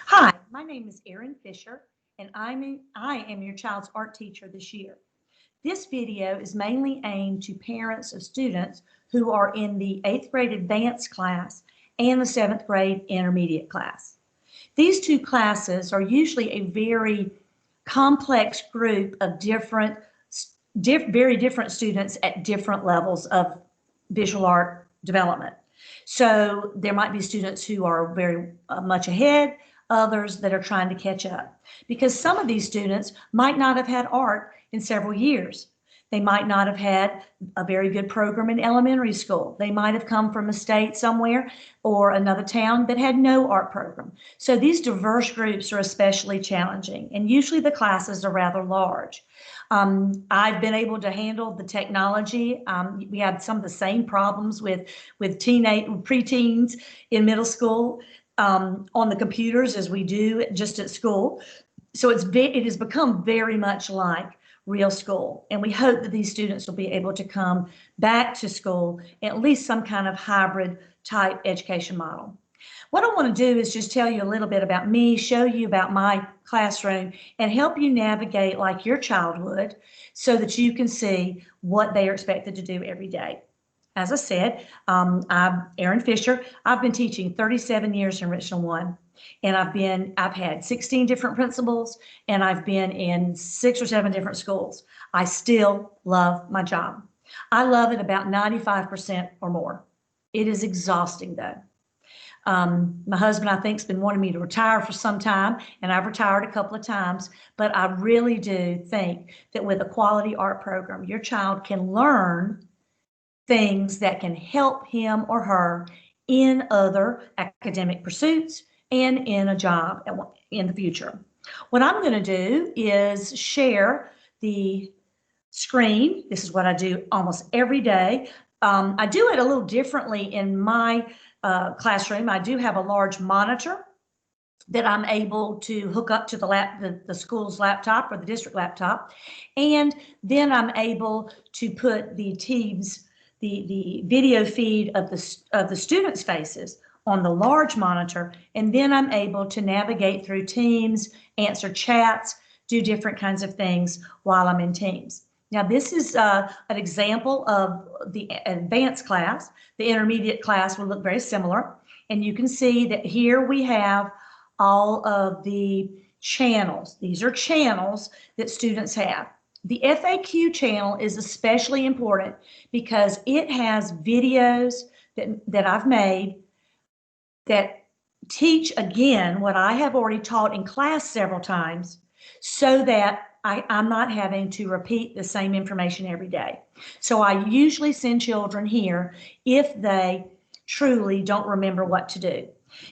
Hi, my name is Erin Fisher, and I am your child's art teacher this year. This video is mainly aimed to parents of students who are in the 8th grade advanced class and the 7th grade intermediate class. These two classes are usually a very complex group of very different students at different levels of visual art development. So there might be students who are very much ahead, others that are trying to catch up. Because some of these students might not have had art in several years. They might not have had a very good program in elementary school. They might have come from a state somewhere or another town that had no art program. So these diverse groups are especially challenging, and usually the classes are rather large. I've been able to handle the technology. We have some of the same problems with preteens in middle school on the computers as we do just at school. So it has become very much like real school. And we hope that these students will be able to come back to school in at least some kind of hybrid type education model. What I want to do is just tell you a little bit about me, show you about my classroom, and help you navigate like your child would so that you can see what they are expected to do every day. As I said, I'm Erin Fisher. I've been teaching 37 years in Richland 1. And I've had 16 different principals, and I've been in 6 or 7 different schools. I still love my job. I love it about 95% or more. It is exhausting though. My husband, I think, has been wanting me to retire for some time, and I've retired a couple of times, but I really do think that with a quality art program, your child can learn things that can help him or her in other academic pursuits and in a job in the future. What I'm going to do is share the screen. This is what I do almost every day. I do it a little differently in my classroom. I do have a large monitor that I'm able to hook up to the school's laptop or the district laptop. And then I'm able to put the video feed of the students' faces on the large monitor, and then I'm able to navigate through Teams, answer chats, do different kinds of things while I'm in Teams. Now, this is an example of the advanced class. The intermediate class will look very similar, and you can see that here we have all of the channels. These are channels that students have. The FAQ channel is especially important because it has videos that I've made that teach again what I have already taught in class several times so that I'm not having to repeat the same information every day. So I usually send children here if they truly don't remember what to do.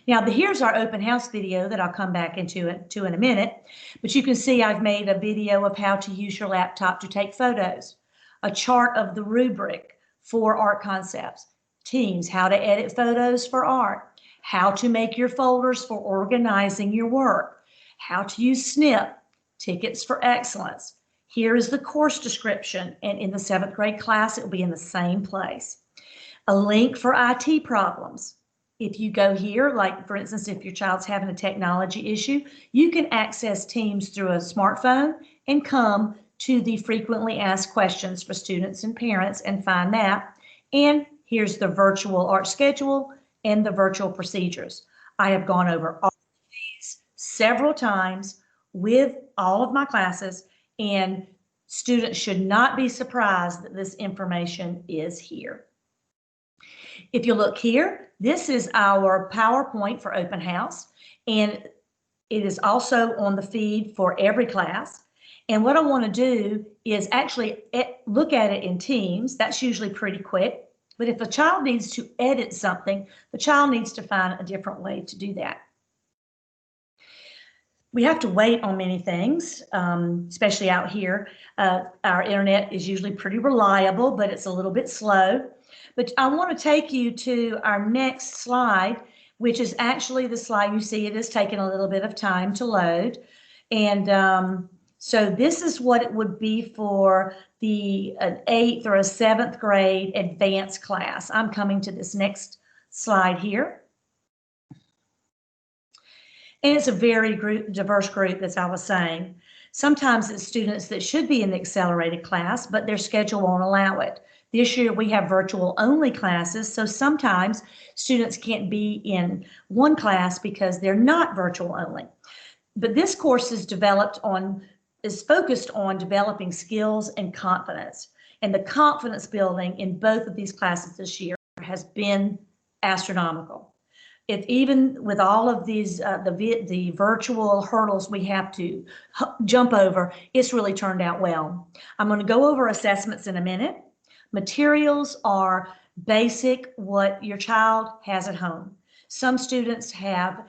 Now, here's our open house video that I'll come back into in a minute, but you can see I've made a video of how to use your laptop to take photos, a chart of the rubric for art concepts, Teams, how to edit photos for art, how to make your folders for organizing your work, how to use SNP, tickets for excellence. Here is the course description, and in the 7th grade class, it will be in the same place. A link for IT problems. If you go here, like for instance, if your child's having a technology issue, you can access Teams through a smartphone and come to the frequently asked questions for students and parents and find that. And here's the virtual art schedule and the virtual procedures. I have gone over all of these several times with all of my classes, and students should not be surprised that this information is here. If you look here, this is our PowerPoint for open house, and it is also on the feed for every class. And what I want to do is actually look at it in Teams. That's usually pretty quick. But if a child needs to edit something, the child needs to find a different way to do that. We have to wait on many things, especially out here. Our internet is usually pretty reliable, but it's a little bit slow. But I want to take you to our next slide, which is actually the slide you see. It is taking a little bit of time to load. And so this is what it would be for an 8th or a 7th grade advanced class. I'm coming to this next slide here. And it's a very diverse group, as I was saying. Sometimes it's students that should be in the accelerated class, but their schedule won't allow it. This year we have virtual only classes, so sometimes students can't be in one class because they're not virtual only. But this course is focused on developing skills and confidence. And the confidence building in both of these classes this year has been astronomical. If even with all of these the virtual hurdles we have to jump over, it's really turned out well. I'm going to go over assessments in a minute. Materials are basic, what your child has at home. Some students have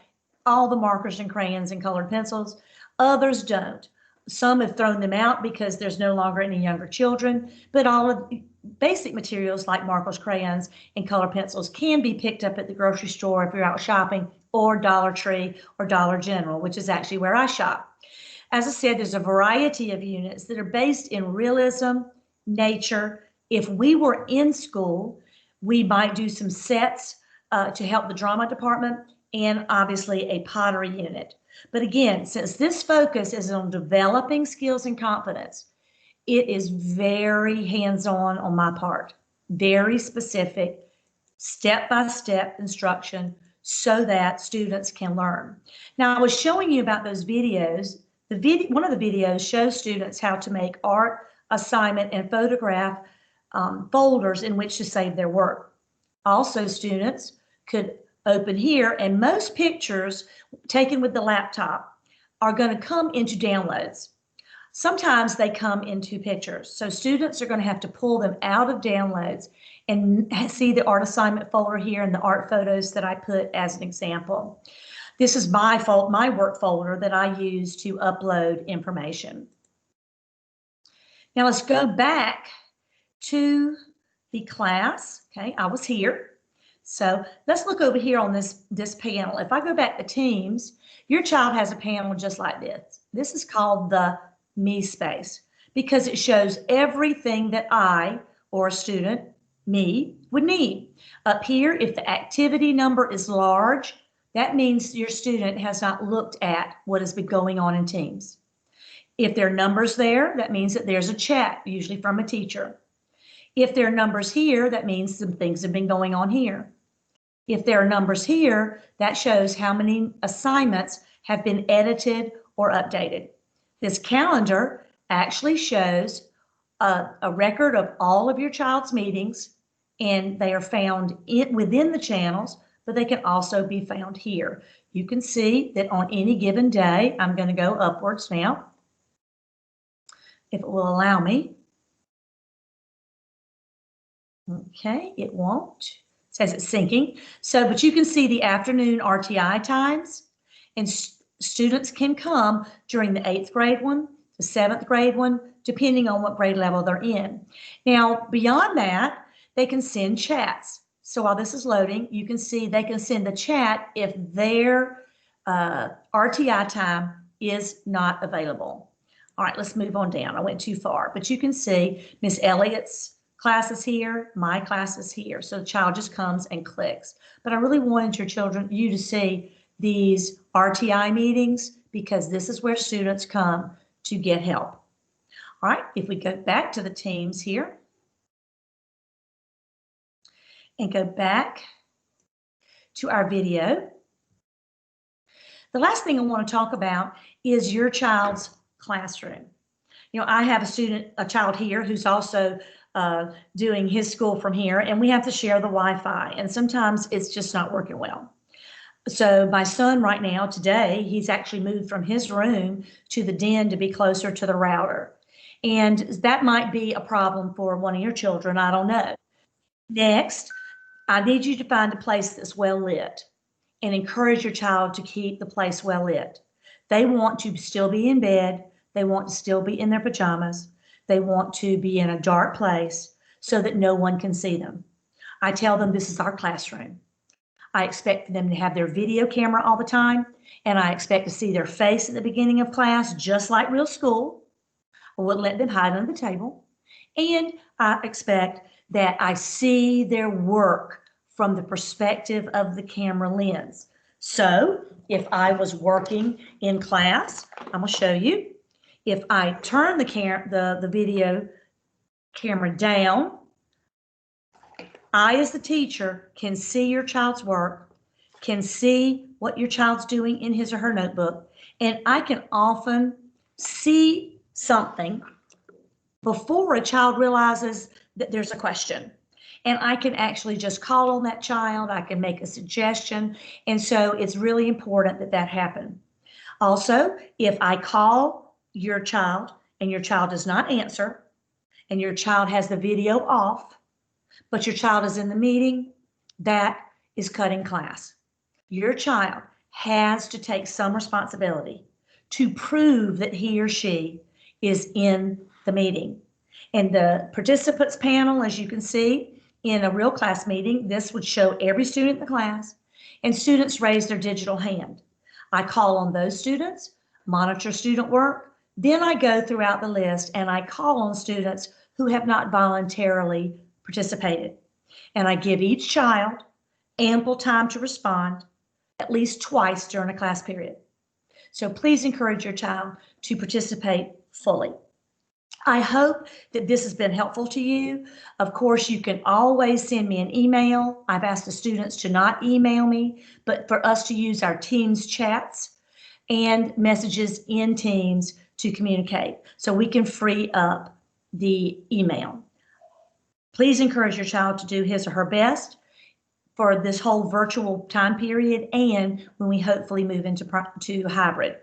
all the markers and crayons and colored pencils. Others don't. Some have thrown them out because there's no longer any younger children, but all of basic materials like markers, crayons, and color pencils can be picked up at the grocery store if you're out shopping, or Dollar Tree or Dollar General, which is actually where I shop. As I said, there's a variety of units that are based in realism, nature. If we were in school, we might do some sets to help the drama department, and obviously a pottery unit. But again, since this focus is on developing skills and confidence, it is very hands-on on my part, very specific, step-by-step instruction so that students can learn. Now, I was showing you about those videos. One of the videos shows students how to make art assignment and photograph folders in which to save their work. Also, students could open here, and most pictures taken with the laptop are going to come into downloads. Sometimes they come into pictures. So students are going to have to pull them out of downloads and see the art assignment folder here and the art photos that I put as an example. This is my work folder that I use to upload information. Now let's go back to the class. Okay, I was here. So let's look over here on this panel. If I go back to Teams, your child has a panel just like this. This is called the Me space because it shows everything that I, or a student, me, would need. Up here, if the activity number is large, that means your student has not looked at what has been going on in Teams. If there are numbers there, that means that there's a chat, usually from a teacher. If there are numbers here, that means some things have been going on here. If there are numbers here, that shows how many assignments have been edited or updated. This calendar actually shows a record of all of your child's meetings, and they are found within the channels, but they can also be found here. You can see that on any given day, I'm going to go upwards now, if it will allow me. Okay, it won't. Says it's syncing. So, but you can see the afternoon RTI times, and students can come during the 8th grade one, the 7th grade one, depending on what grade level they're in. Now, beyond that, they can send chats. So while this is loading, you can see they can send the chat if their RTI time is not available. All right, let's move on down. I went too far, but you can see Miss Elliott's class is here, my class is here. So the child just comes and clicks. But I really wanted you to see these RTI meetings because this is where students come to get help. All right, if we go back to the Teams here and go back to our video, the last thing I want to talk about is your child's classroom. You know, I have a child here who's also doing his school from here, and we have to share the Wi-Fi, and sometimes it's just not working well. So my son right now, today, he's actually moved from his room to the den to be closer to the router. And that might be a problem for one of your children, I don't know. Next, I need you to find a place that's well lit and encourage your child to keep the place well lit. They want to still be in bed. They want to still be in their pajamas. They want to be in a dark place so that no one can see them. I tell them this is our classroom. I expect them to have their video camera all the time, and I expect to see their face at the beginning of class, just like real school. I wouldn't let them hide under the table. And I expect that I see their work from the perspective of the camera lens. So if I was working in class, I'm going to show you. If I turn the video camera down, I, as the teacher, can see your child's work, can see what your child's doing in his or her notebook, and I can often see something before a child realizes that there's a question. And I can actually just call on that child, I can make a suggestion, and so it's really important that that happen. Also, if I call your child and your child does not answer, and your child has the video off, but your child is in the meeting, that is cutting class. Your child has to take some responsibility to prove that he or she is in the meeting. And the participants panel, as you can see, in a real class meeting, this would show every student in the class, and students raise their digital hand. I call on those students, monitor student work, then I go throughout the list and I call on students who have not voluntarily participated. And I give each child ample time to respond at least twice during a class period. So please encourage your child to participate fully. I hope that this has been helpful to you. Of course, you can always send me an email. I've asked the students to not email me, but for us to use our Teams chats and messages in Teams to communicate so we can free up the email. Please encourage your child to do his or her best for this whole virtual time period and when we hopefully move into hybrid.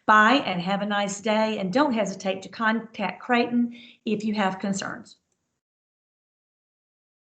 Bye and have a nice day, and don't hesitate to contact Creighton if you have concerns.